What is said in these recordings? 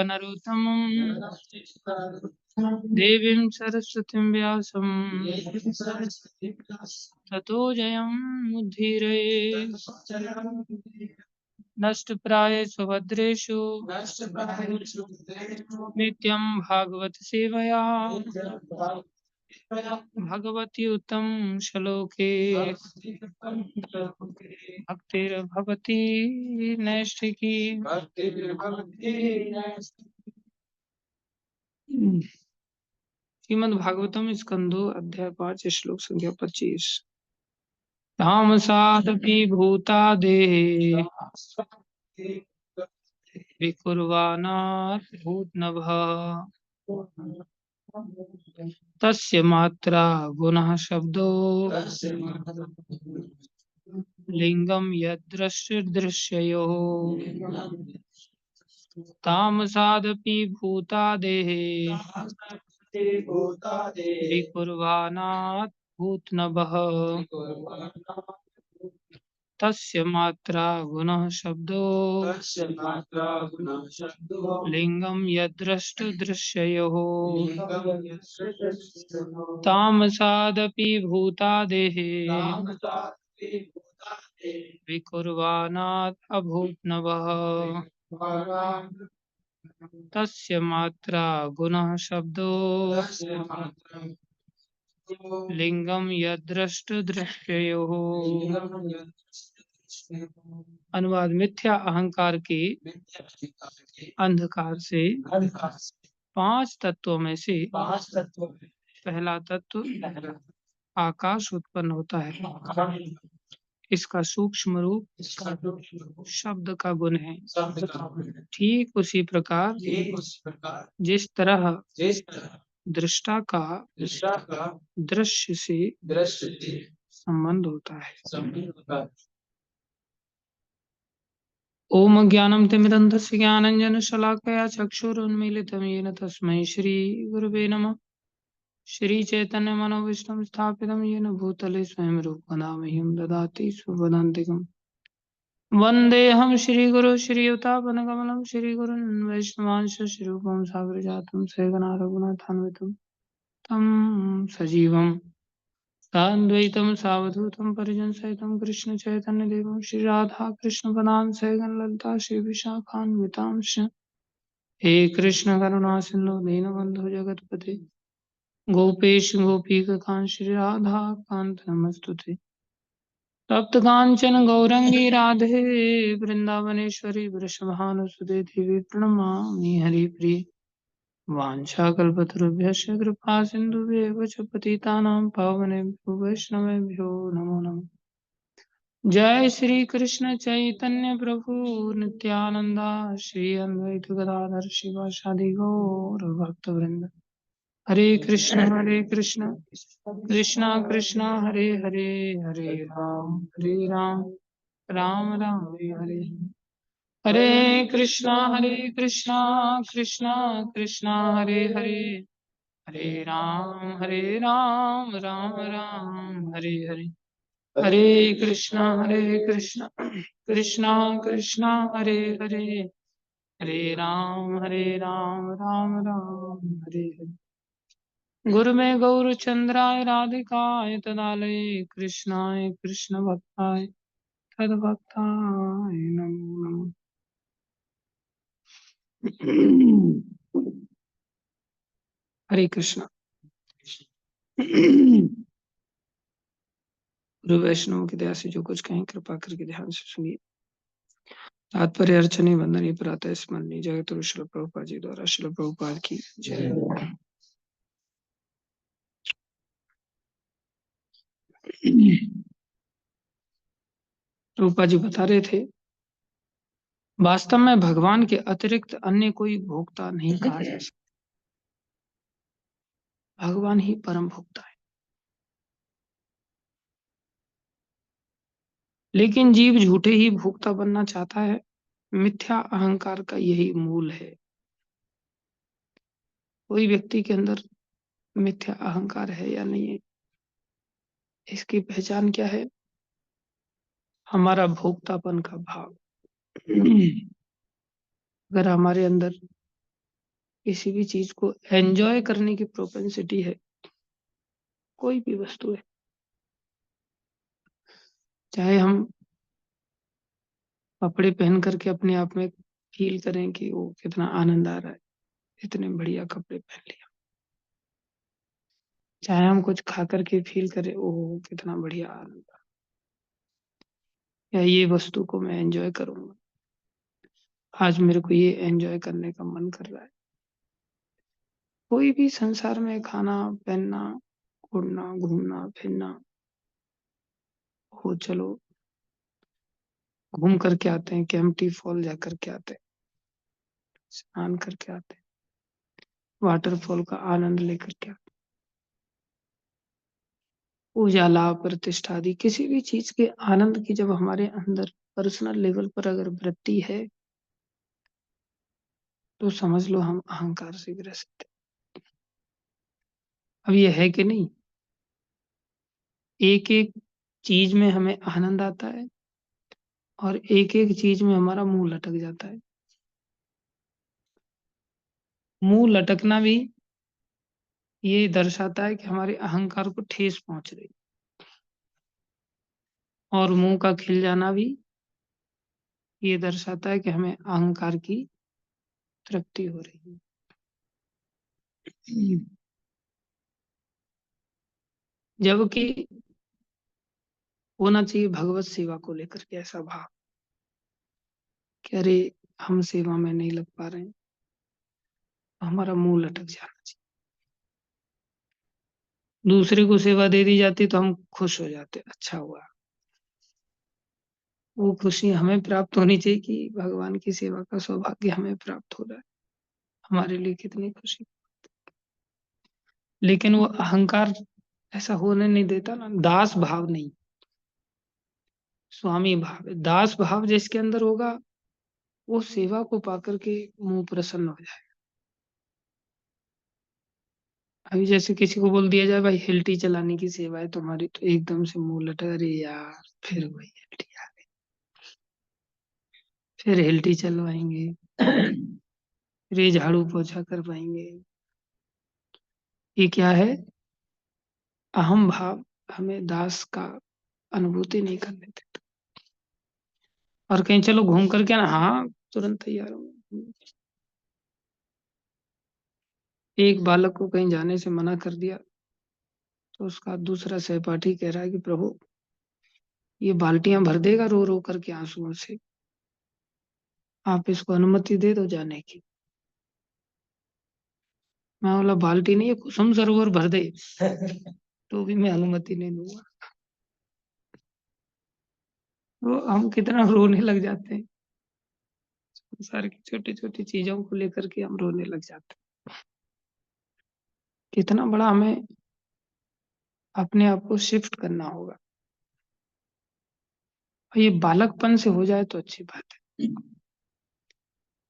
नरोत्तमं देवीं सरस्वतीं व्यासं ततो जयमुद्धीरये। नष्टप्रायेषु भद्रेषु नित्यं भागवत सेवया भगवती उत्तम श्लोके भक्तिर्भवती नैष्ठिकी। श्रीमद्भागवतम स्कंदो अध्याय 5 श्लोक संख्या 25। तामसादपि भूतादेः विकुर्वाणात् भूतनभः तस्य मात्रा गुणः शब्दो लिंगम यदृश्ययोः। तामसादपि भूतादेः विकुर्वाणात् भूतनभः तस्य मात्रा गुणः शब्दो लिंगम यदृश्ययोः। तामसादपि भूतादेः विकुर्वाणात् अभूतनभः तस्य मात्रा गुणः शब्दो लिंगम यदृश्ययोः। अनुवाद। मिथ्या अहंकार के अंधकार से 5 तत्वों में से पहला तत्व आकाश उत्पन्न होता है। इसका सूक्ष्म रूप शब्द का गुण है। ठीक उसी प्रकार जिस तरह दृष्टा का दृश्य से संबंध होता है। ओम ज्ञानं तिमिरन्धस्य ज्ञानाञ्जनशलाकया चक्षुरुन्मीलितं येन तस्मै श्रीगुरवे नमः। श्रीचैतन्यमनोभीष्टं स्थापितं येन भूतले स्वयं रूपं मह्यं ददाति स्वपदान्तिकम्। वन्देऽहं श्रीगुरो श्रीयुतापनकमलं श्रीगुरुन् वैष्णवांश श्रीरूपं साग्रजातं सहगणा रघुनाथान्वितं तं सजीवं साद्वैतं सावधूतं परिजनसहितं कृष्ण चैतन्यदेवं श्री राधा कृष्ण पदान् सहगण ललिता श्री विशाखान्वितांश। हे कृष्ण करुणा सिंधु दीनबंधु जगतपते गोपेश गोपीकांत श्री राधा कांत नमस्तुते। तप्त कांचन गौरंगी राधे वृंदावनेश्वरी वृषभानुसुते देवी प्रणमामि हरिप्रिये। वाञ्छाकल्पतरुभ्यश्च कृपा सिन्धुभ्येव च पतितानां पावनेभ्यो वैष्णवेभ्यो नमो नमः। जय श्री कृष्ण चैतन्य प्रभु नित्यानंदा श्री अद्वैत गदाधर शिवासादि गौर भक्तवृंद। हरे कृष्ण कृष्ण कृष्ण हरे हरे, हरे राम राम राम हरे हरे। हरे कृष्णा कृष्णा कृष्णा हरे हरे, हरे राम राम राम हरे हरे। हरे कृष्णा कृष्णा कृष्णा हरे हरे, हरे राम राम हरे हरे। गुरुमे गौरचंद्राय राधिकाय तदालये कृष्णाय कृष्ण भक्ताय तद्भक्ताय नमो नमः। हरे कृष्णा। गुरु वैष्णव की दया से जो कुछ कहें कृपा करके ध्यान से सुनिए। तात्पर्य अर्चने वंदनीय प्रातः स्मरणीय जगत गुरु श्रील प्रभुपाद जी द्वारा श्रील प्रभुपाद की जय। प्रभुपाद जी बता रहे थे वास्तव में भगवान के अतिरिक्त अन्य कोई भोक्ता नहीं कहा जा सकता। भगवान ही परम भोक्ता है। लेकिन जीव झूठे ही भोक्ता बनना चाहता है। मिथ्या अहंकार का यही मूल है। कोई व्यक्ति के अंदर मिथ्या अहंकार है या नहीं है, इसकी पहचान क्या है? हमारा भोक्तापन का भाव। अगर हमारे अंदर किसी भी चीज को एंजॉय करने की प्रोपेंसिटी है, कोई भी वस्तु है, चाहे हम कपड़े पहन करके अपने आप में फील करें कि वो कितना आनंद आ रहा है, इतने बढ़िया कपड़े पहन लिया, चाहे हम कुछ खा करके फील करें, ओह कितना बढ़िया आनंद आ रहा है, या ये वस्तु को मैं एंजॉय करूंगा, आज मेरे को ये एंजॉय करने का मन कर रहा है। कोई भी संसार में खाना पहनना, उड़ना घूमना फिरना हो, चलो घूम करके आते हैं, केम्प्टी फॉल जा करके आते हैं, स्नान करके आते हैं, वाटरफॉल का आनंद लेकर के आते हैं। उजाला प्रतिष्ठा आदि किसी भी चीज के आनंद की जब हमारे अंदर पर्सनल लेवल पर अगर वृत्ति है, तो समझ लो हम अहंकार से ग्रसित हैं। अब ये है कि नहीं, एक एक चीज में हमें आनंद आता है और एक एक चीज में हमारा मुंह लटक जाता है। मुंह लटकना भी ये दर्शाता है कि हमारे अहंकार को ठेस पहुंच रही, और मुंह का खिल जाना भी ये दर्शाता है कि हमें अहंकार की तृप्ति हो रही है। जबकि होना चाहिए भगवत सेवा को लेकर के ऐसा भाव कि अरे हम सेवा में नहीं लग पा रहे हैं, हमारा मुंह लटक जाना चाहिए। दूसरे को सेवा दे दी जाती तो हम खुश हो जाते, अच्छा हुआ। वो खुशी हमें प्राप्त होनी चाहिए कि भगवान की सेवा का सौभाग्य हमें प्राप्त हो रहा है, हमारे लिए कितनी खुशी। लेकिन वो अहंकार ऐसा होने नहीं देता ना, दास भाव नहीं, स्वामी भाव है। दास भाव जिसके अंदर होगा, वो सेवा को पाकर के मुंह प्रसन्न हो जाए। अभी जैसे किसी को बोल दिया जाए भाई हिल्टी चलाने की सेवा है तुम्हारी, तो एकदम से मुंह लटक, अरे यार फिर वही हिल्टी आ गई, फिर हिल्टी चलवाएंगे, फिर ये झाड़ू पोछा करवाएंगे। ये क्या है? अहम भाव हमें दास का अनुभूति नहीं करने देता। और कहीं चलो घूम करके ना, हाँ तुरंत तैयार हूँ। एक बालक को कहीं जाने से मना कर दिया, तो उसका दूसरा सहपाठी कह रहा है कि प्रभु ये बाल्टियां भर देगा रो रो करके आंसुओं से, आप इसको अनुमति दे दो जाने की। मैं बोला बाल्टी नहीं, ये कुसुम सरोवर भर दे तो भी मैं अनुमति नहीं दूंगा। तो हम कितना रोने लग जाते हैं, संसार की छोटी छोटी चीजों को लेकर के हम रोने लग जाते हैं। कितना बड़ा हमें अपने आप को शिफ्ट करना होगा, और ये बालकपन से हो जाए तो अच्छी बात है,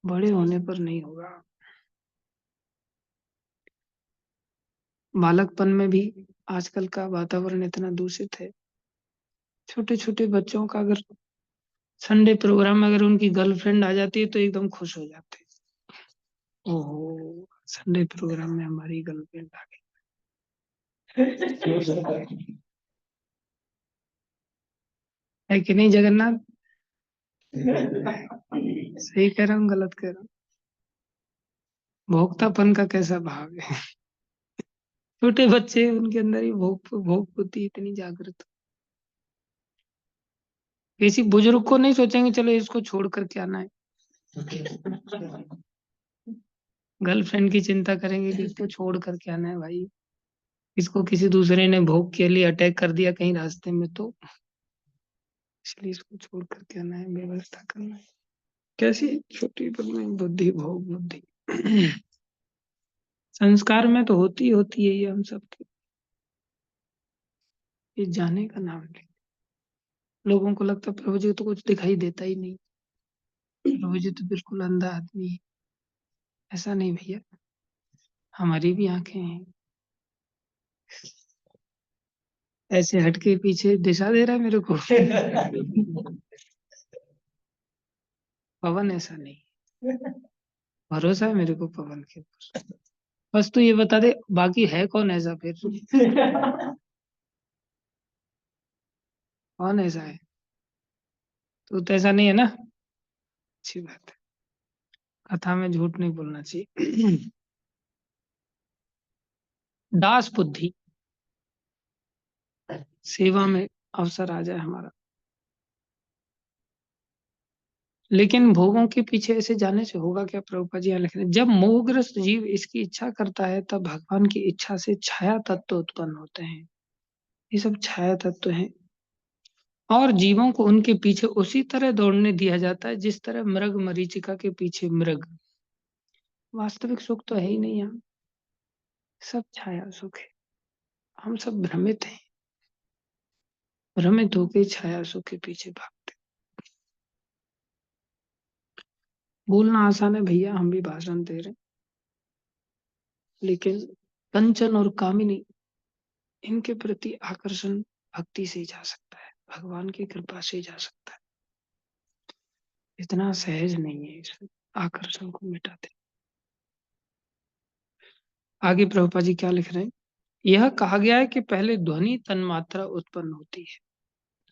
बड़े होने पर नहीं होगा। बालकपन में भी आजकल का वातावरण इतना दूषित है, छोटे छोटे बच्चों का अगर संडे प्रोग्राम में अगर उनकी गर्लफ्रेंड आ जाती है तो एकदम खुश हो जाते हैं, ओहो संडे प्रोग्राम में हमारी गर्लफ्रेंड आ गई। है कि नहीं जगन्नाथ? सही कह रहा हूँ गलत कह रहा हूँ? भोक्तापन का कैसा भाव है, छोटे बच्चे उनके अंदर ही भोग भोग बुद्धि इतनी जागृत। किसी बुजुर्ग को नहीं सोचेंगे चलो इसको छोड़ करके आना है, गर्लफ्रेंड की चिंता करेंगे कि इसको छोड़ करके आना है भाई, इसको किसी दूसरे ने भोग के लिए अटैक कर दिया कहीं रास्ते में, तो इसलिए इसको छोड़ करके आना है, व्यवस्था करना है। कैसी छोटी बुद्धि, भोग बुद्धि। संस्कार में तो होती है ये हम सबके, ये जाने का नाम नहीं। लोगों को लगता है प्रभु जी को तो कुछ दिखाई देता ही नहीं, प्रभु जी तो बिल्कुल अंधा आदमी है। ऐसा नहीं भैया, हमारी भी आंखें हैं। ऐसे हटके पीछे दिशा दे रहा है मेरे को। पवन ऐसा नहीं, भरोसा है मेरे को पवन के ऊपर। बस तू ये बता दे बाकी है कौन ऐसा फिर। कौन ऐसा है? तू तो ऐसा नहीं है ना। अच्छी बात है। कथा में झूठ नहीं बोलना चाहिए। दास बुद्धि सेवा में अवसर आ जाए हमारा। लेकिन भोगों के पीछे ऐसे जाने से होगा क्या? प्रभुपाद जी यहाँ लिख रहे हैं, जब मोहग्रस्त जीव इसकी इच्छा करता है तब भगवान की इच्छा से छाया तत्व उत्पन्न होते हैं। ये सब छाया तत्व हैं और जीवों को उनके पीछे उसी तरह दौड़ने दिया जाता है जिस तरह मृग मरीचिका के पीछे मृग। वास्तविक सुख तो है ही नहीं यहाँ, सब छाया सुख है। हम सब भ्रमित हैं, भ्रमित होकर छाया सुख के पीछे भागते। बोलना आसान है भैया, हम भी भाषण दे रहे हैं, लेकिन कंचन और कामिनी इनके प्रति आकर्षण भक्ति से ही जा सकता है, भगवान की कृपा से ही जा सकता है। इतना सहज नहीं है इस आकर्षण को मिटाते। आगे प्रभुपा जी क्या लिख रहे हैं, यह कहा गया है कि पहले ध्वनि तन्मात्रा उत्पन्न होती है।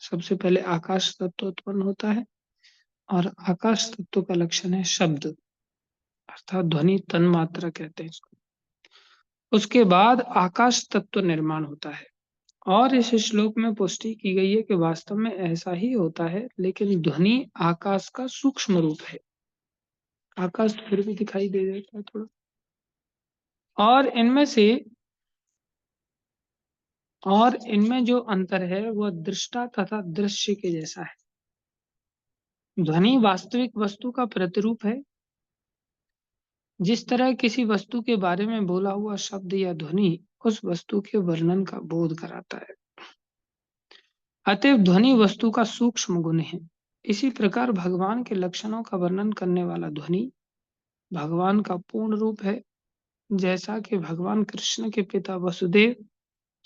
सबसे पहले आकाश तत्व उत्पन्न होता है और आकाश तत्व का लक्षण है शब्द, अर्थात ध्वनि तन्मात्रा कहते हैं इसको। उसके बाद आकाश तत्व निर्माण होता है और इस श्लोक में पुष्टि की गई है कि वास्तव में ऐसा ही होता है, लेकिन ध्वनि आकाश का सूक्ष्म रूप है। आकाश फिर भी दिखाई दे देता है थोड़ा। और इनमें से और इनमें जो अंतर है वह दृष्टा तथा दृश्य के जैसा है। ध्वनि वास्तविक वस्तु का प्रतिरूप है। जिस तरह किसी वस्तु के बारे में बोला हुआ शब्द या ध्वनि उस वस्तु के वर्णन का बोध कराता है, अतएव ध्वनि वस्तु का सूक्ष्म गुण है। इसी प्रकार भगवान के लक्षणों का वर्णन करने वाला ध्वनि भगवान का पूर्ण रूप है, जैसा कि भगवान कृष्ण के पिता वसुदेव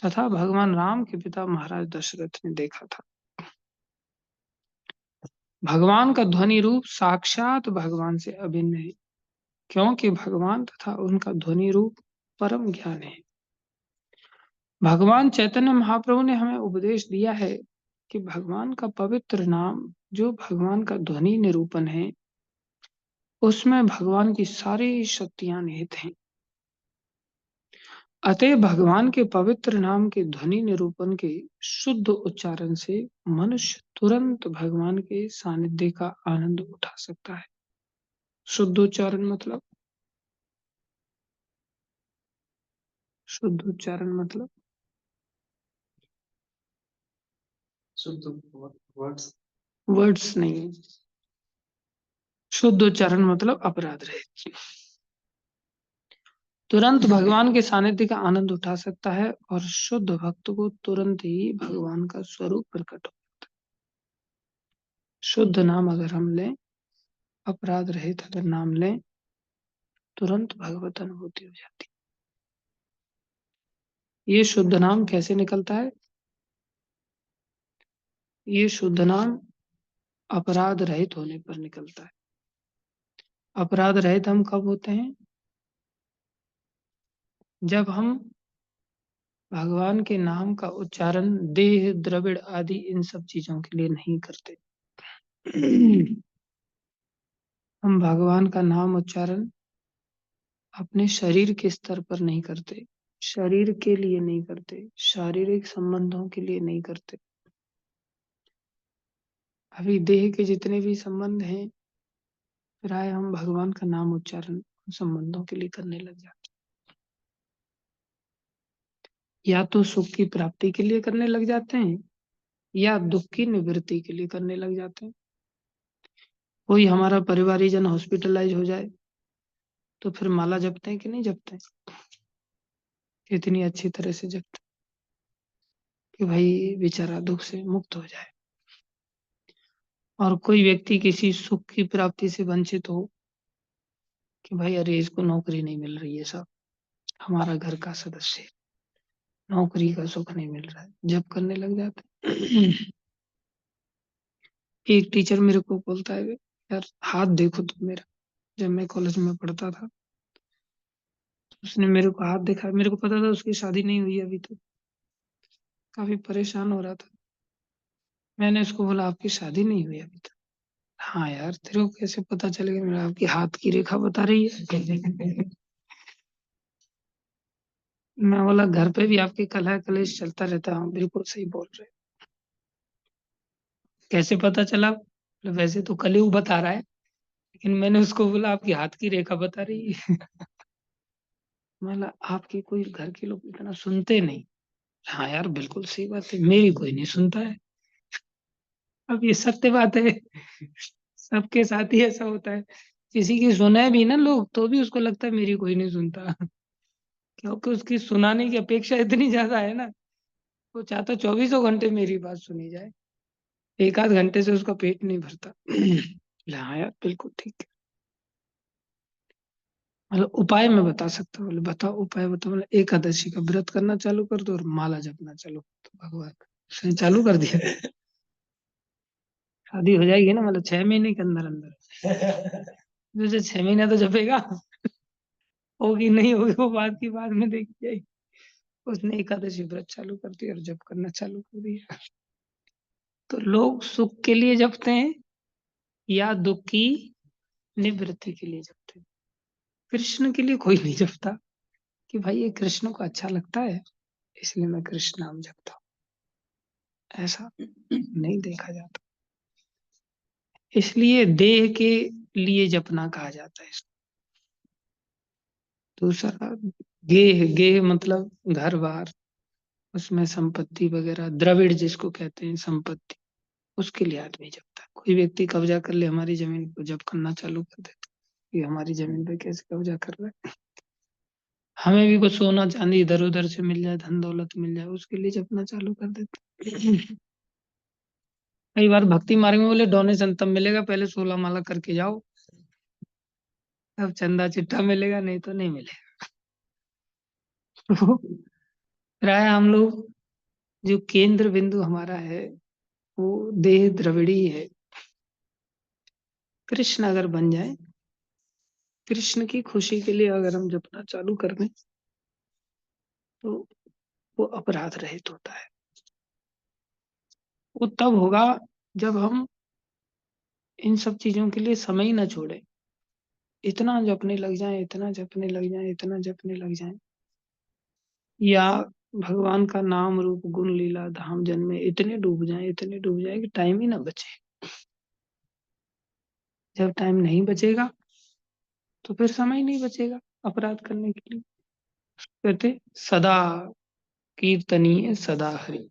तथा भगवान राम के पिता महाराज दशरथ ने देखा था। भगवान का ध्वनि रूप साक्षात भगवान से अभिन्न है, क्योंकि भगवान तथा उनका ध्वनि रूप परम ज्ञान है। भगवान चैतन्य महाप्रभु ने हमें उपदेश दिया है कि भगवान का पवित्र नाम जो भगवान का ध्वनि निरूपण है, उसमें भगवान की सारी शक्तियां निहित हैं। अतः भगवान के पवित्र नाम के ध्वनि निरूपण के शुद्ध उच्चारण से मनुष्य तुरंत भगवान के सानिध्य का आनंद उठा सकता है। शुद्ध उच्चारण मतलब, शुद्ध उच्चारण मतलब शुद्ध वर्ड्स, वर्ड्स नहीं, शुद्ध उच्चारण मतलब अपराध रहित। तुरंत भगवान के सानिध्य का आनंद उठा सकता है और शुद्ध भक्त को तुरंत ही भगवान का स्वरूप प्रकट हो। शुद्ध नाम अगर हम लें, अपराध रहित अगर नाम लें, तुरंत भगवत अनुभूति हो जाती है। ये शुद्ध नाम कैसे निकलता है? ये शुद्ध नाम अपराध रहित होने पर निकलता है। अपराध रहित हम कब होते हैं? जब हम भगवान के नाम का उच्चारण देह द्रविड़ आदि इन सब चीजों के लिए नहीं करते। हम भगवान का नाम उच्चारण अपने शरीर के स्तर पर नहीं करते, शरीर के लिए नहीं करते, शारीरिक संबंधों के लिए नहीं करते। अभी देह के जितने भी संबंध हैं, प्राय हम भगवान का नाम उच्चारण संबंधों के लिए करने लग जाते, या तो सुख की प्राप्ति के लिए करने लग जाते हैं या दुख की निवृत्ति के लिए करने लग जाते हैं। कोई हमारा परिवारीजन हॉस्पिटलाइज हो जाए तो फिर माला जपते हैं कि नहीं जपते हैं? इतनी अच्छी तरह से जपते हैं कि भाई बेचारा दुख से मुक्त हो जाए। और कोई व्यक्ति किसी सुख की प्राप्ति से वंचित हो कि भाई अरे इसको नौकरी नहीं मिल रही है, सब हमारा घर का सदस्य नौकरी का सुख नहीं मिल रहा है, जब करने लग जाते हैं। एक टीचर मेरे को बोलता है, यार हाथ देखो तुम मेरा, जब मैं कॉलेज में पढ़ता था, तो उसने मेरे को हाथ दिखाया। मेरे को पता था उसकी शादी नहीं हुई अभी तक। काफी परेशान हो रहा था। मैंने उसको बोला, आपकी शादी नहीं हुई अभी तक? हाँ यार, तेरे को कैसे पता चलेगा? मेरा आपकी हाथ की रेखा बता रही है। मैं बोला, घर पे भी आपके कलह कलेश चलता रहता है। बिल्कुल सही बोल रहे हैं। कैसे पता चला? बोले, वैसे तो कलयुग बता रहा है, लेकिन मैंने उसको बोला आपकी हाथ की रेखा बता रही है। मतलब आपके कोई घर के लोग इतना सुनते नहीं। हाँ यार, बिल्कुल सही बात है, मेरी कोई नहीं सुनता है। अब ये सत्य बात है। सबके साथ ही ऐसा होता है। किसी की सुने भी ना लोग, तो भी उसको लगता है मेरी कोई नहीं सुनता। क्योंकि उसकी सुनाने की अपेक्षा इतनी ज्यादा है ना। वो चाहता 24 घंटे मेरी बात सुनी जाए। एक आध घंटे से उसका पेट नहीं भरता। बोले, हाँ यार, बिल्कुल ठीक है। मतलब उपाय मैं बता सकता हूँ? बोले, बताओ उपाय बताओ। बोले, एकादशी का व्रत करना चालू कर दो और माला जपना चालू कर दो भगवान का। उसने चालू कर दिया। शादी हो जाएगी ना, मतलब 6 महीने के अंदर अंदर। मुझे 6 महीने तो जपेगा। होगी नहीं होगी वो बात की बाद में देखी जाएगी। उसने एकादशी व्रत चालू कर दिया और जप करना चालू कर दिया। तो लोग सुख के लिए जपते हैं या दुख की निवृत्ति के लिए जपते हैं। कृष्ण के लिए कोई नहीं जपता कि भाई ये कृष्ण को अच्छा लगता है, इसलिए मैं कृष्ण नाम जपता हूँ। ऐसा नहीं देखा जाता। इसलिए देह के लिए जपना कहा जाता है इसको। दूसरा, गेह गेह मतलब घर बार, उसमें संपत्ति वगैरह, द्रविड़ जिसको कहते हैं संपत्ति, उसके लिए आदमी जपता है। कोई व्यक्ति कब्जा कर ले हमारी जमीन को, जप करना चालू कर देता है कि हमारी जमीन पे कैसे कब्जा कर रहा है। हमें भी कुछ सोना चांदी इधर उधर से मिल जाए, धन दौलत मिल जाए, उसके लिए जपना चालू कर देता है। कई बार भक्ति मार्ग में बोले डोनेशन तब मिलेगा, पहले 16 माला करके जाओ, तब चंदा चिट्ठा मिलेगा, नहीं तो नहीं मिलेगा। प्राय हम लोग, जो केंद्र बिंदु हमारा है, वो देह द्रविड़ी है। कृष्ण अगर बन जाए, कृष्ण की खुशी के लिए अगर हम जपना चालू कर दें, तो वो अपराध रहित होता है। वो तब होगा जब हम इन सब चीजों के लिए समय ही ना छोड़े, इतना जपने लग जाए, इतना जपने लग जाए, इतना जपने लग जाए, या भगवान का नाम रूप गुण लीला धाम जन में इतने डूब जाए, इतने डूब जाए कि टाइम ही ना बचे। जब टाइम नहीं बचेगा, तो फिर समय नहीं बचेगा अपराध करने के लिए। कहते सदा कीर्तनीय सदा हरि,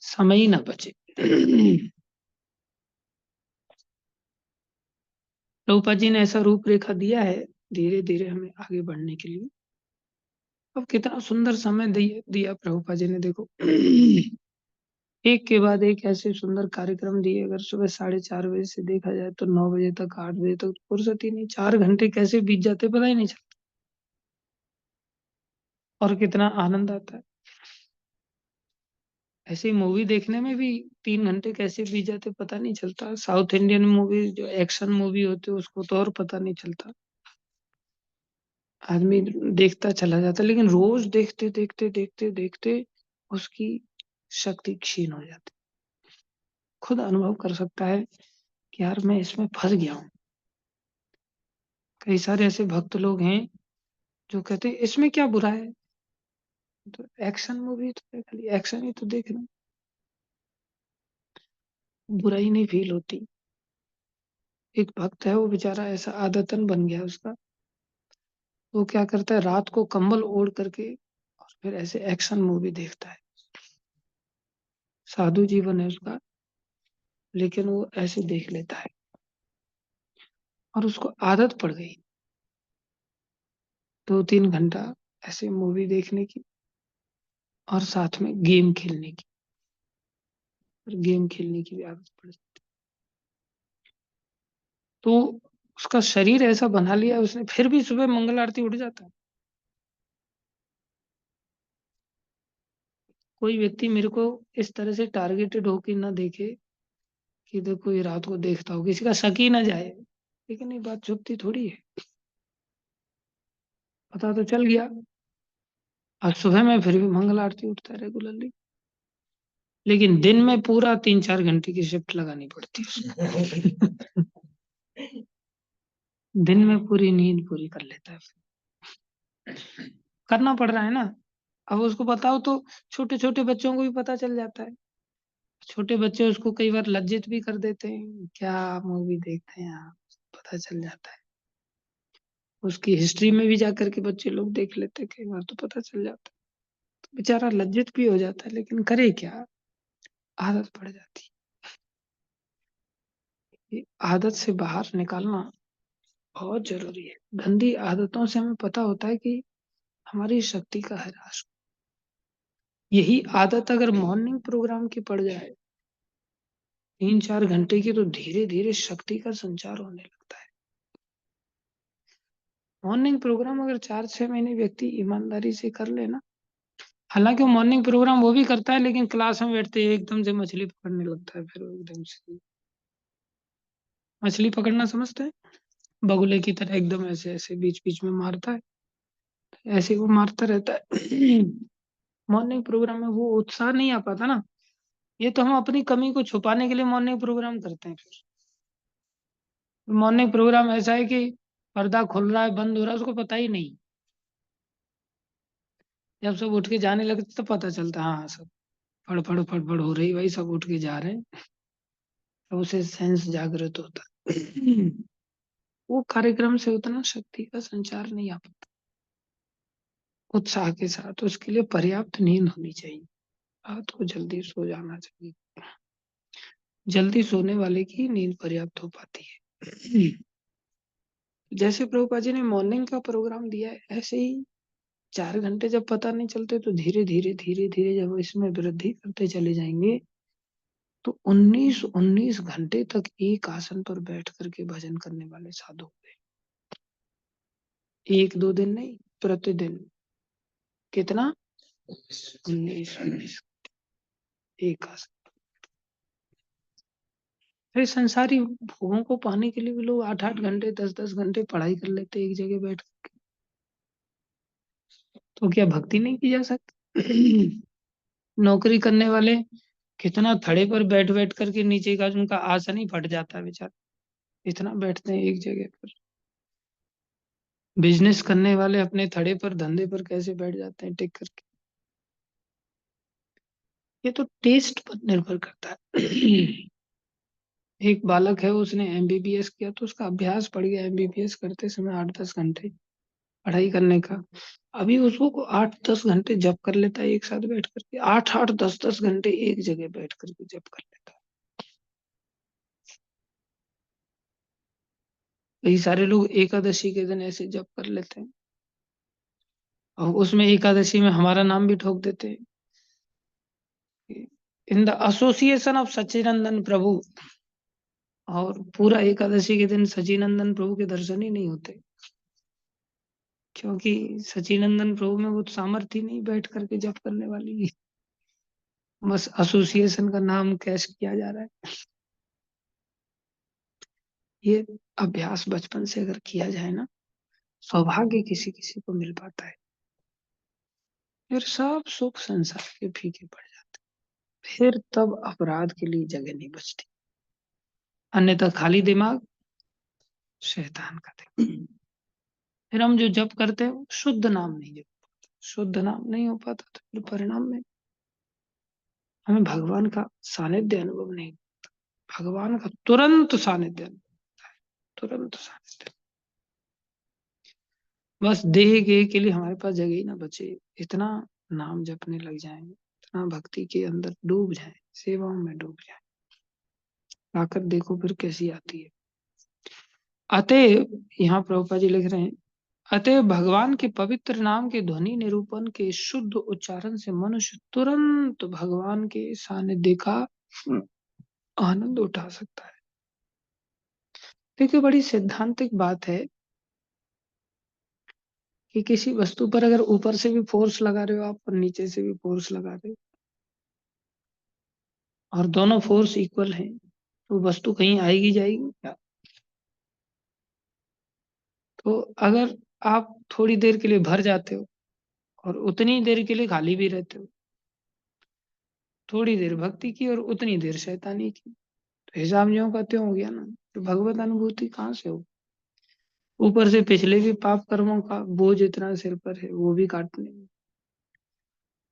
समय ही ना बचे। प्रभुपाद जी ने ऐसा रूपरेखा दिया है धीरे धीरे हमें आगे बढ़ने के लिए। अब कितना सुंदर समय दिया प्रभुपाद जी ने, देखो। एक के बाद एक ऐसे सुंदर कार्यक्रम दिए। अगर सुबह 4:30 बजे से देखा जाए तो 9 बजे तक, 8 बजे तक फुर्सत ही नहीं। 4 घंटे कैसे बीत जाते पता ही नहीं चलता। और कितना आनंद आता है। ऐसे मूवी देखने में भी 3 घंटे कैसे बीत जाते पता नहीं चलता। साउथ इंडियन मूवी जो एक्शन मूवी होती है, उसको तो और पता नहीं चलता। आदमी देखता चला जाता, लेकिन रोज देखते देखते देखते देखते उसकी शक्ति क्षीण हो जाती। खुद अनुभव कर सकता है कि यार मैं इसमें फंस गया हूँ। कई सारे ऐसे भक्त लोग हैं जो कहते हैं इसमें क्या बुरा है, तो एक्शन मूवी तो है, खाली एक्शन ही तो देखना, बुराई नहीं फील होती। एक भक्त है, वो बेचारा ऐसा आदतन बन गया उसका। वो क्या करता है, रात को कंबल ओढ़ करके और फिर ऐसे एक्शन मूवी देखता है। साधु जीवन है उसका, लेकिन वो ऐसे देख लेता है। और उसको आदत पड़ गई 2-3 घंटा ऐसे मूवी देखने की, और साथ में गेम खेलने की। और गेम खेलने की भी आदत पड़ गई। तो उसका शरीर ऐसा बना लिया उसने, फिर भी सुबह मंगल आरती उठ जाता है। कोई व्यक्ति मेरे को इस तरह से टारगेटेड होके ना देखे कि देखो ये रात को देखता हो, किसी का शक ही ना जाए। लेकिन ये बात छुपती थोड़ी है, पता तो चल गया। अब सुबह में फिर भी मंगल आरती उठता है रेगुलरली, लेकिन दिन में पूरा 3-4 घंटे की शिफ्ट लगानी पड़ती है उसको। दिन में पूरी नींद पूरी कर लेता है, करना पड़ रहा है ना। अब उसको बताओ तो छोटे छोटे बच्चों को भी पता चल जाता है। छोटे बच्चे उसको कई बार लज्जित भी कर देते हैं, क्या मूवी देखते हैं आप, पता चल जाता है। उसकी हिस्ट्री में भी जाकर के बच्चे लोग देख लेते हैं, कई बार तो पता चल जाता है। तो बेचारा लज्जित भी हो जाता है, लेकिन करे क्या, आदत पड़ जाती है। ये आदत से बाहर निकालना बहुत जरूरी है। गंदी आदतों से हमें पता होता है कि हमारी शक्ति का ह्रास। यही आदत अगर मॉर्निंग प्रोग्राम की पड़ जाए 3-4 घंटे की, तो धीरे धीरे शक्ति का संचार होने लगता है। मॉर्निंग प्रोग्राम अगर 4-6 महीने व्यक्ति ईमानदारी से कर लेना, हालांकि वो मॉर्निंग प्रोग्राम वो भी करता है, लेकिन क्लास में बैठते ही एकदम से मछली पकड़ने लगता है, फिर वो एकदम से मछली पकड़ना समझते हैं, बगुले की तरह एकदम ऐसे ऐसे बीच बीच में मारता है, ऐसे वो मारता रहता है। मॉर्निंग प्रोग्राम में वो उत्साह नहीं आ पाता ना। ये तो हम अपनी कमी को छुपाने के लिए मॉर्निंग प्रोग्राम करते हैं। फिर मॉर्निंग प्रोग्राम ऐसा है कि पर्दा खुल रहा है बंद हो रहा है उसको पता ही नहीं, जब सब उठ के जाने लगते तो पता चलता, हाँ सब फड़फड़ फड़फड़ हो रही, भाई सब उठ के जा रहे हैं, तो उसे सेंस जागृत होता है। वो कार्यक्रम से उतना शक्ति का संचार नहीं आ पाता उत्साह के साथ। उसके लिए पर्याप्त नींद होनी चाहिए, रात को जल्दी सो जाना चाहिए। जल्दी सोने वाले की नींद पर्याप्त हो पाती है। जैसे प्रभुपा जी ने मॉर्निंग का प्रोग्राम दिया है, ऐसे ही 4 घंटे जब पता नहीं चलते, तो धीरे धीरे धीरे धीरे जब इसमें वृद्धि करते चले जाएंगे, तो 19-19 घंटे तक एक आसन पर बैठ करके भजन करने वाले साधु हुए। 1-2 दिन नहीं, प्रतिदिन। कितना? 19-19 एक आसन। अरे संसारी भोगों को पाने के लिए भी लोग 8-8 घंटे 10-10 घंटे पढ़ाई कर लेते एक जगह बैठ कर। तो क्या भक्ति नहीं की जा सकती? नौकरी करने वाले कितना थड़े पर बैठ बैठ करके नीचे का उनका आसन ही फट जाता है बेचारा, इतना बैठते हैं एक जगह पर। बिजनेस करने वाले अपने थड़े पर धंधे पर कैसे बैठ जाते हैं टिक करके। ये तो टेस्ट पर निर्भर करता है। एक बालक है, उसने एमबीबीएस किया, तो उसका अभ्यास पड़ गया एमबीबीएस करते समय 8-10 घंटे पढ़ाई करने का। अभी उसको को 8-10 घंटे जप कर लेता है एक साथ बैठ करके, 8-8 10-10 घंटे एक जगह बैठ करके जप कर लेता है। कई सारे लोग एकादशी के दिन ऐसे जप कर लेते हैं, और उसमें एकादशी में हमारा नाम भी ठोक देते हैं, इन द एसोसिएशन ऑफ सच्चिदानंद प्रभु। और पूरा एकादशी के दिन सच्चिदानंद प्रभु के दर्शन ही नहीं होते, क्योंकि सच्चिदानंद प्रभु में वो सामर्थ्य ही नहीं बैठ करके जप करने वाली। बस एसोसिएशन का नाम कैश किया जा रहा है। ये अभ्यास बचपन से अगर किया जाए ना, सौभाग्य किसी किसी को मिल पाता है, फिर सब सुख संसार के फीके पड़ जाते, फिर तब अपराध के लिए जगह नहीं बचती। अन्यथा खाली दिमाग शैतान का दिमाग। फिर हम जो जप करते हैं वो शुद्ध नाम नहीं जप, शुद्ध नाम नहीं हो पाता, तो फिर परिणाम में हमें भगवान का सानिध्य अनुभव नहीं, भगवान का तुरंत सानिध्य अनुभव, तुरंत सानिध्य। बस देह गेह के लिए हमारे पास जगह ही ना बचे, इतना नाम जपने लग जाएं, इतना भक्ति के अंदर डूब जाएं, सेवाओं में डूब जाएं, आकर देखो फिर कैसी आती है। अतएव यहाँ प्रभुपा जी लिख रहे हैं, अतएव भगवान के पवित्र नाम के ध्वनि निरूपण के शुद्ध उच्चारण से मनुष्य तुरंत भगवान के सानिध्य का आनंद उठा सकता है। देखिए बड़ी सिद्धांतिक बात है कि किसी वस्तु पर अगर ऊपर से भी फोर्स लगा रहे हो आप और नीचे से भी फोर्स लगा रहे हो, और दोनों फोर्स इक्वल हैं, तो वस्तु कहीं आएगी जाएगी क्या? तो अगर आप थोड़ी देर के लिए भर जाते हो और उतनी देर के लिए खाली भी रहते हो, थोड़ी देर भक्ति की और उतनी देर शैतानी की, तो हिसाब ज्यों का त्यों हो गया ना। तो भगवत अनुभूति कहाँ से हो? ऊपर से पिछले भी पाप कर्मों का बोझ इतना सिर पर है, वो भी काटने में,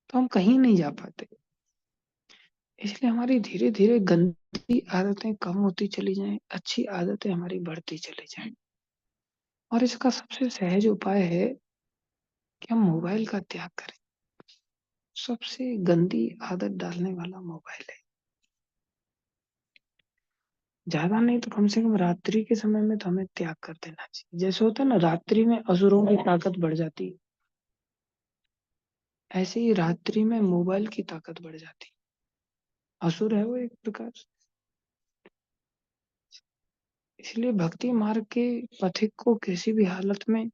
तो हम कहीं नहीं जा पाते। इसलिए हमारी धीरे धीरे गंदी आदतें कम होती चली जाएं, अच्छी आदतें हमारी बढ़ती चली जाएं। और इसका सबसे सहज उपाय है कि हम मोबाइल का त्याग करें। सबसे गंदी आदत डालने वाला मोबाइल है। ज्यादा नहीं तो कम से कम रात्रि के समय में तो हमें त्याग कर देना चाहिए। जैसे होता है ना, रात्रि में असुरों की ताकत बढ़ जाती है, ऐसे ही रात्रि में मोबाइल की ताकत बढ़ जाती है। असुर है वो एक प्रकार से। इसलिए भक्ति मार्ग के पथिक को किसी भी हालत में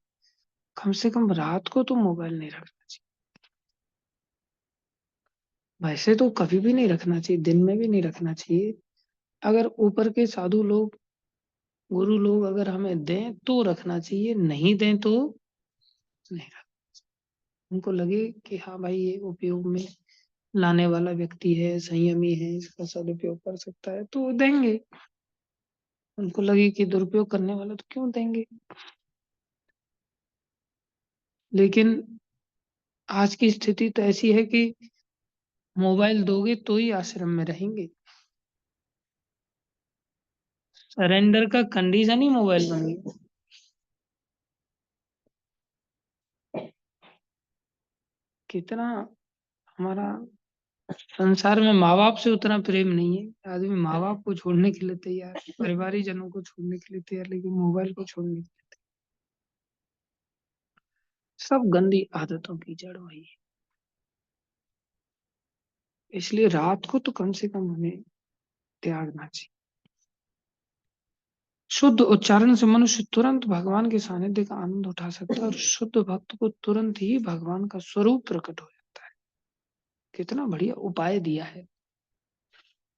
कम से कम रात को तो मोबाइल नहीं रखना चाहिए। वैसे तो कभी भी नहीं रखना चाहिए, दिन में भी नहीं रखना चाहिए। अगर ऊपर के साधु लोग, गुरु लोग अगर हमें दें तो रखना चाहिए, नहीं दें तो नहीं रखना। उनको लगे कि हाँ भाई ये उपयोग में लाने वाला व्यक्ति है, संयमी है, इसका सदुपयोग कर सकता है, तो वो देंगे। उनको लगे कि दुरुपयोग करने वाला, तो क्यों देंगे। लेकिन आज की स्थिति तो ऐसी है कि मोबाइल दोगे तो ही आश्रम में रहेंगे। सरेंडर का कंडीशन ही मोबाइल बन गया। कितना हमारा संसार में माँ बाप से उतना प्रेम नहीं है। आदमी माँ बाप को छोड़ने के लिए तैयार है, परिवारी जनों को छोड़ने के लिए तैयार, लेकिन मोबाइल को छोड़ने के लिए सब गंदी आदतों की जड़ वही है। इसलिए रात को तो कम से कम हमें त्यागना चाहिए। शुद्ध उच्चारण से मनुष्य तुरंत भगवान के सानिध्य का आनंद उठा सकता है और शुद्ध भक्त को तुरंत ही भगवान का स्वरूप प्रकट हो जाता है। कितना बढ़िया उपाय दिया है।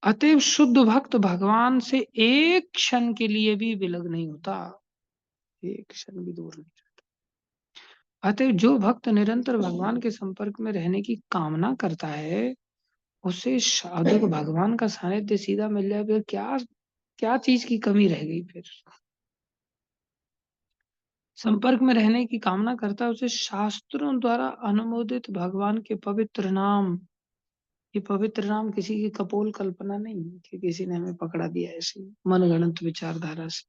अतएव शुद्ध भक्त भगवान से एक क्षण के लिए भी विलग नहीं होता, एक क्षण भी दूर नहीं। अतएव जो भक्त निरंतर भगवान के संपर्क में रहने की कामना करता है, उसे साधक भगवान का सानिध्य सीधा मिल जाए, फिर क्या क्या चीज की कमी रह गई फिर। संपर्क में रहने की कामना करता है, उसे शास्त्रों द्वारा अनुमोदित भगवान के पवित्र नाम, ये पवित्र नाम किसी की कपोल कल्पना नहीं है कि किसी ने हमें पकड़ा दिया ऐसे मनगढ़ंत विचारधारा से।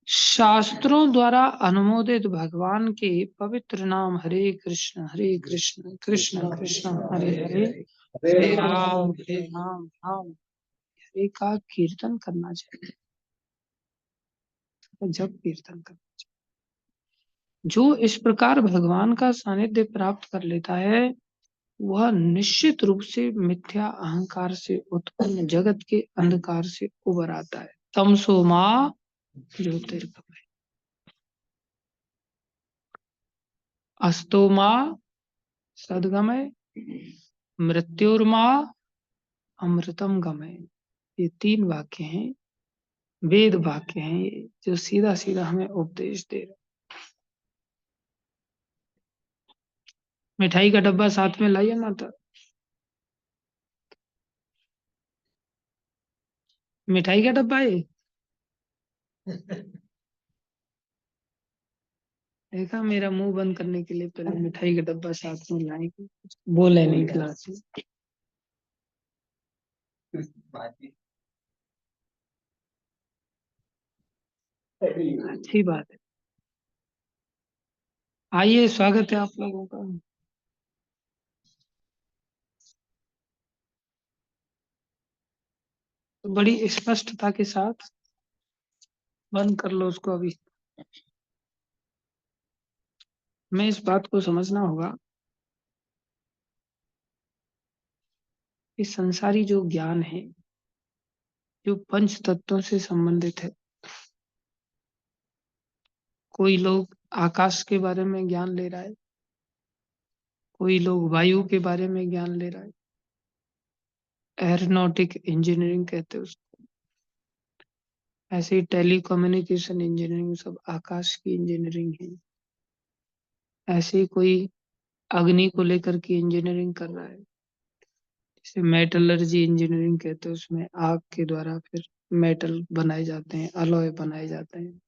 शास्त्रों द्वारा अनुमोदित भगवान के पवित्र नाम हरे कृष्ण कृष्ण कृष्ण हरे हरे, हरे राम हरे का कीर्तन करना चाहिए। जब कीर्तन कर, जो इस प्रकार भगवान का सानिध्य प्राप्त कर लेता है, वह निश्चित रूप से मिथ्या अहंकार से उत्पन्न जगत के अंधकार से उबर आता है। तमसो माँ ज्योतिर्गमय, अस्तो माँ सद्गमय, मृत्युर्मा अमृतम गमय। ये तीन वाक्य हैं, वेद वाक्य हैं ये, जो सीधा सीधा हमें उपदेश दे रहे। मिठाई का डब्बा साथ में लाइए माता। मिठाई का डब्बा है। देखा, मेरा मुंह बंद करने के लिए पहले मिठाई का डब्बा साथ में लाएंगे। बोले नहीं क्लास में। अच्छी बात है। आइए, स्वागत है आप लोगों का। तो बड़ी स्पष्टता के साथ बंद कर लो उसको अभी। मैं इस बात को समझना होगा कि संसारी जो ज्ञान है, जो पंच तत्वों से संबंधित है। कोई लोग आकाश के बारे में ज्ञान ले रहा है, कोई लोग वायु के बारे में ज्ञान ले रहा है, एरोनॉटिक इंजीनियरिंग कहते हैं उसको। ऐसे ही टेलीकम्युनिकेशन इंजीनियरिंग सब आकाश की इंजीनियरिंग है। ऐसे ही कोई अग्नि को लेकर के इंजीनियरिंग कर रहा है, जैसे मेटलर्जी इंजीनियरिंग कहते हैं, उसमें आग के द्वारा फिर मेटल बनाए जाते हैं, अलॉय बनाए जाते हैं।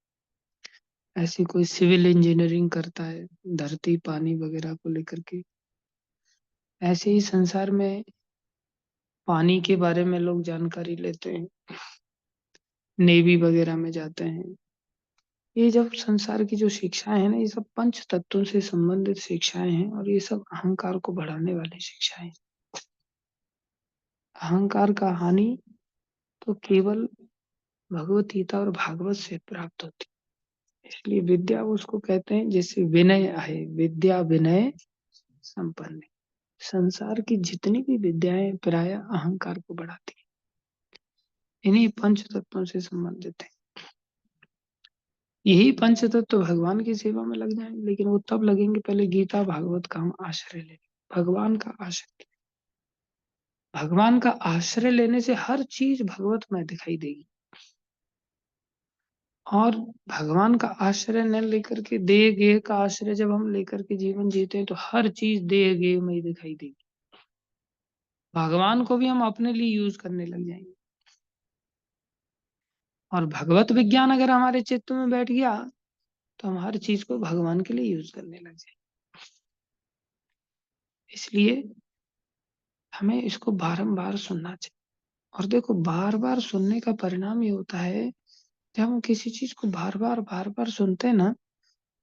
ऐसी कोई सिविल इंजीनियरिंग करता है, धरती पानी वगैरह को लेकर के। ऐसे ही संसार में पानी के बारे में लोग जानकारी लेते हैं, नेवी वगैरह में जाते हैं। ये जब संसार की जो शिक्षाएं हैं ना, ये सब पंच तत्वों से संबंधित शिक्षाएं हैं, और ये सब अहंकार को बढ़ाने वाली शिक्षाएं हैं। अहंकार का हानि तो केवल भगवत गीता और भागवत से प्राप्त होती है। इसलिए विद्या उसको कहते हैं, जैसे विनय है, विद्या विनय संपन्न। संसार की जितनी भी विद्याएं प्राय अहंकार को बढ़ाती है, इन्हीं पंच तत्वों से संबंधित है। यही पंच तत्व भगवान की सेवा में लग जाएंगे, लेकिन वो तब लगेंगे पहले गीता भागवत का हम आश्रय ले, भगवान का आश्रय। भगवान का आश्रय लेने से हर चीज भगवत में दिखाई देगी। और भगवान का आश्रय न लेकर के देह गेह का आश्रय जब हम लेकर के जीवन जीते हैं, तो हर चीज देह गेह में ही दिखाई देगी। भगवान को भी हम अपने लिए यूज करने लग जाएंगे। और भगवत विज्ञान अगर हमारे चित्त में बैठ गया, तो हम हर चीज को भगवान के लिए यूज करने लग जाएंगे। इसलिए हमें इसको बारंबार सुनना चाहिए। और देखो, बार बार सुनने का परिणाम ये होता है, जब हम किसी चीज को बार बार सुनते हैं ना,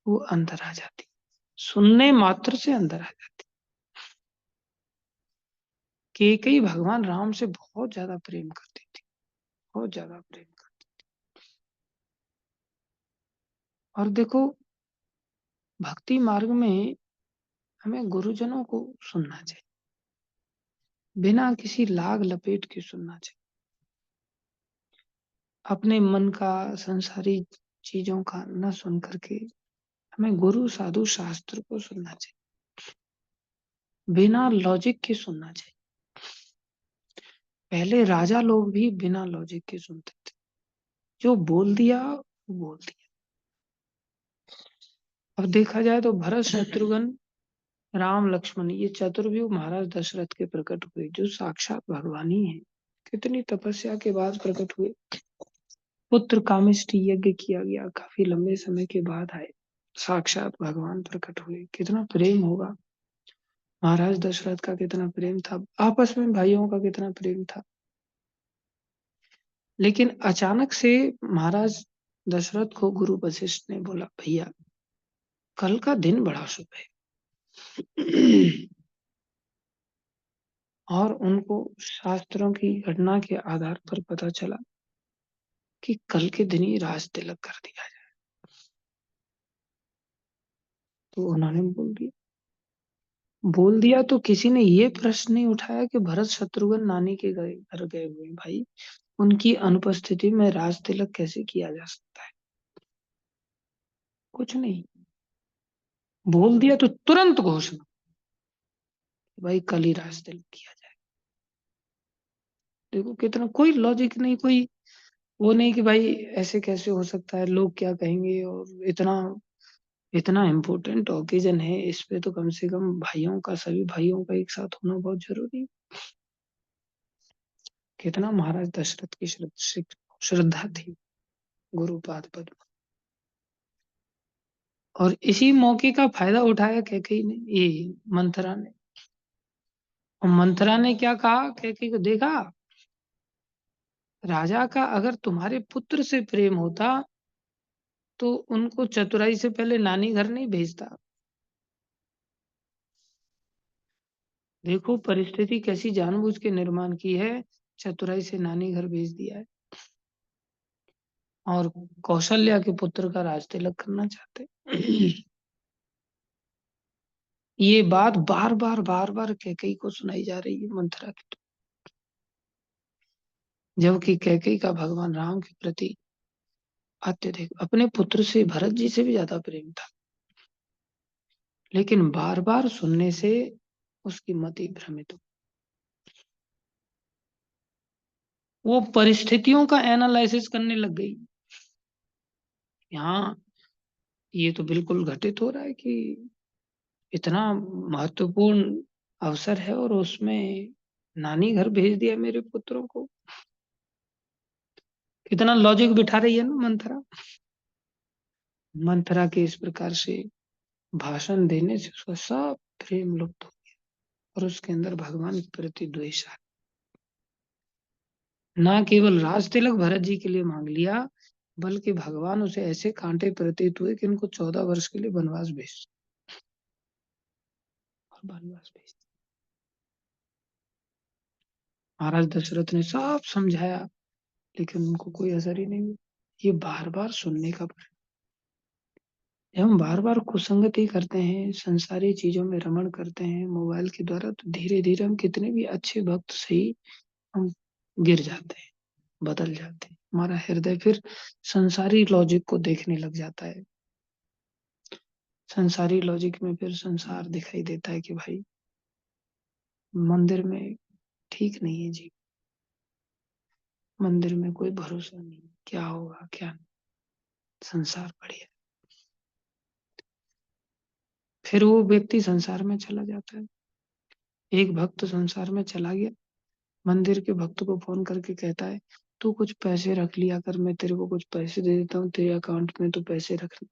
वो अंदर आ जाती, सुनने मात्र से अंदर आ जाती। केकई भगवान राम से बहुत ज्यादा प्रेम करती थी, बहुत ज्यादा प्रेम करती। और देखो, भक्ति मार्ग में हमें गुरुजनों को सुनना चाहिए, बिना किसी लाग लपेट के सुनना चाहिए। अपने मन का, संसारी चीजों का न सुन करके हमें गुरु साधु शास्त्र को सुनना चाहिए, बिना लॉजिक के सुनना चाहिए। पहले राजा लोग भी बिना लॉजिक के सुनते थे, जो बोल दिया वो बोल दिया। अब देखा जाए तो भरत शत्रुघ्न राम लक्ष्मण, ये चतुर्व्यूह महाराज दशरथ के प्रकट हुए, जो साक्षात भगवान ही है। कितनी तपस्या के बाद प्रकट हुए। पुत्र कामिष्ठ यज्ञ किया गया, काफी लंबे समय के बाद आए, साक्षात भगवान प्रकट हुए। कितना प्रेम होगा महाराज दशरथ का, कितना प्रेम था आपस में, भाइयों का कितना प्रेम था। लेकिन अचानक से महाराज दशरथ को गुरु वशिष्ठ ने बोला, भैया कल का दिन बड़ा शुभ है। और उनको शास्त्रों की घटना के आधार पर पता चला कि कल के दिन ही राज तिलक कर दिया जाए। तो उन्होंने बोल दिया तो किसी ने ये प्रश्न नहीं उठाया कि भरत शत्रुघ्न नानी के घर गए हुए भाई, उनकी अनुपस्थिति में राज तिलक कैसे किया जा सकता है। कुछ नहीं, बोल दिया तो तुरंत घोषणा, भाई कल ही राज तिलक किया जाए। देखो कितना, कोई लॉजिक नहीं, कोई वो नहीं कि भाई ऐसे कैसे हो सकता है, लोग क्या कहेंगे, और इतना इतना इम्पोर्टेंट ओकेजन है, इस पे तो कम से कम भाइयों का, सभी भाइयों का एक साथ होना बहुत जरूरी है। कितना महाराज दशरथ की श्रद्धा थी गुरुपाद पद्म। और इसी मौके का फायदा उठाया कैकेयी ने, ये मंथरा ने। और मंथरा ने क्या कहा कैकेयी को, देखा राजा का अगर तुम्हारे पुत्र से प्रेम होता, तो उनको चतुराई से पहले नानी घर नहीं भेजता। देखो परिस्थिति कैसी जानबूझ के निर्माण की है, चतुराई से नानी घर भेज दिया है। और कौशल्या के पुत्र का राज तिलक करना चाहते। ये बात बार बार कैकेयी को सुनाई जा रही है मंथरा की, जबकि कैकेयी का भगवान राम के प्रति अत्यधिक, अपने पुत्र से, भरत जी से भी ज्यादा प्रेम था। लेकिन बार बार सुनने से उसकी मति भ्रमित हो, वो परिस्थितियों का एनालिसिस करने लग गई। यहाँ ये तो बिल्कुल घटित हो रहा है कि इतना महत्वपूर्ण अवसर है और उसमें नानी घर भेज दिया मेरे पुत्रों को। कितना लॉजिक बिठा रही है ना मंथरा। मंथरा के इस प्रकार से भाषण देने से उसका सब प्रेम लुप्त हो गया और उसके अंदर भगवान के प्रति द्वेष आ गया। ना केवल राज तिलक भरत जी के लिए मांग लिया, बल्कि भगवान उसे ऐसे कांटे प्रतीत हुए कि उनको 14 वर्ष के लिए वनवास भेज और वनवास भेज। महाराज दशरथ ने सब समझाया, लेकिन उनको कोई असर ही नहीं हुआ। ये बार बार सुनने का, जब हम बार बार कुसंगति करते हैं, संसारी चीजों में रमण करते हैं मोबाइल के द्वारा, तो धीरे धीरे हम कितने भी अच्छे भक्त से ही हम गिर जाते हैं, बदल जाते हैं। हमारा हृदय फिर संसारी लॉजिक को देखने लग जाता है। संसारी लॉजिक में फिर संसार दिखाई देता है कि भाई मंदिर में ठीक नहीं है जी, मंदिर में कोई भरोसा नहीं, क्या होगा क्या नहीं, संसार बढ़िया। फिर वो व्यक्ति संसार में चला जाता है। एक भक्त संसार में चला गया, मंदिर के भक्त को फोन करके कहता है, तू कुछ पैसे रख लिया कर, मैं तेरे को कुछ पैसे दे देता हूँ, तेरे अकाउंट में तो पैसे रख ले।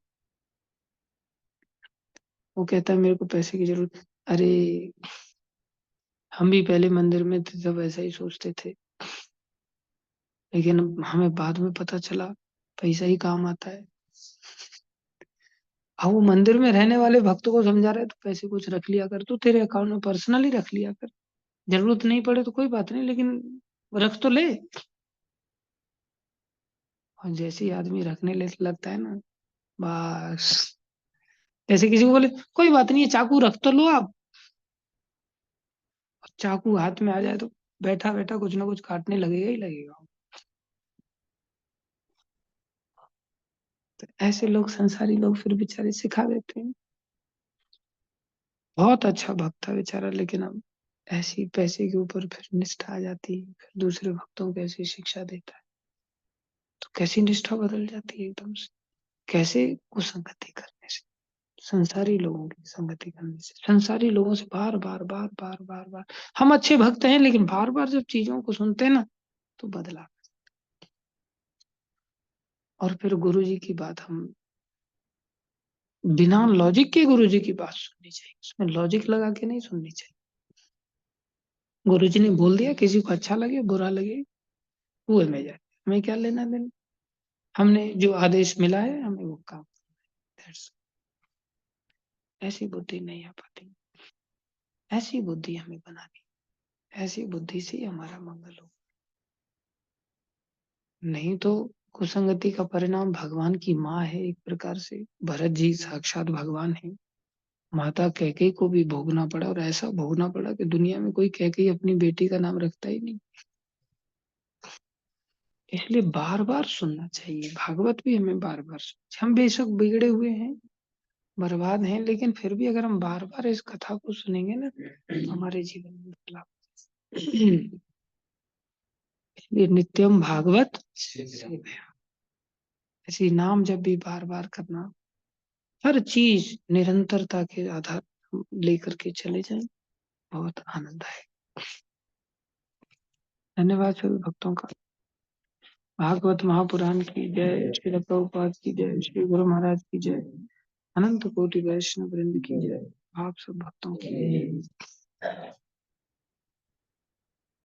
वो कहता है मेरे को पैसे की जरूरत। अरे हम भी पहले मंदिर में थे तब ऐसा ही सोचते थे, लेकिन हमें बाद में पता चला पैसा ही काम आता है। अब वो मंदिर में रहने वाले भक्तों को समझा रहा है, तो पैसे कुछ रख लिया कर, तू तेरे अकाउंट में पर्सनली रख लिया कर, जरूरत नहीं पड़े तो कोई बात नहीं, लेकिन रख तो ले। और जैसे ही आदमी रखने लगता है ना, बस जैसे किसी को बोले कोई बात नहीं है, चाकू रख तो लो आप, चाकू हाथ में आ जाए तो बैठा बैठा कुछ ना कुछ काटने लगेगा ही लगेगा। तो ऐसे लोग, संसारी लोग, फिर बेचारे सिखा देते हैं। बहुत अच्छा भक्त था बेचारा, लेकिन अब ऐसी पैसे के ऊपर फिर निष्ठा आ जाती है, फिर दूसरे भक्तों को ऐसी शिक्षा देता है, तो कैसी निष्ठा बदल जाती है एकदम से। कैसे कुसंगति करने से, संसारी लोगों की संगति करने से, संसारी लोगों से बार बार बार बार बार बार, हम अच्छे भक्त हैं लेकिन बार बार जब चीजों को सुनते हैं ना, तो बदला। और फिर गुरु जी की बात हम बिना लॉजिक के, गुरु जी की बात सुननी चाहिए, उसमें लॉजिक लगा के नहीं सुननी चाहिए। गुरु जी ने बोल दिया, किसी को अच्छा लगे बुरा लगे वो में जाए, हमें क्या लेना देना। हमने जो आदेश मिला है हमें वो काम। That's- ऐसी बुद्धि नहीं आ पाती, ऐसी बुद्धि हमें बनानी, ऐसी बुद्धि से ही हमारा मंगल हो। नहीं तो कुसंगति का परिणाम भगवान की माँ है एक प्रकार से, भरत जी साक्षात भगवान है। माता कैकेयी को भी भोगना पड़ा, और ऐसा भोगना पड़ा कि दुनिया में कोई कैकेयी अपनी बेटी का नाम रखता ही नहीं। इसलिए बार बार सुनना चाहिए, भागवत भी हमें बार बार सुनना। हम बेशक बिगड़े हुए हैं, बर्बाद हैं, लेकिन फिर भी अगर हम बार बार इस कथा को सुनेंगे ना, तो हमारे जीवन में बदलाव। इसलिए नित्यम भागवत सेवया, ऐसी नाम जब भी बार बार करना, हर चीज निरंतरता के आधार लेकर के चले जाएं, बहुत आनंद आए। धन्यवाद सभी भक्तों का। भागवत महापुराण की जय, श्री प्रभुपाद की जय, श्री गुरु महाराज की जय, अनंत कोटि वैष्णव वृंद की जय, आप सब भक्तों की जय।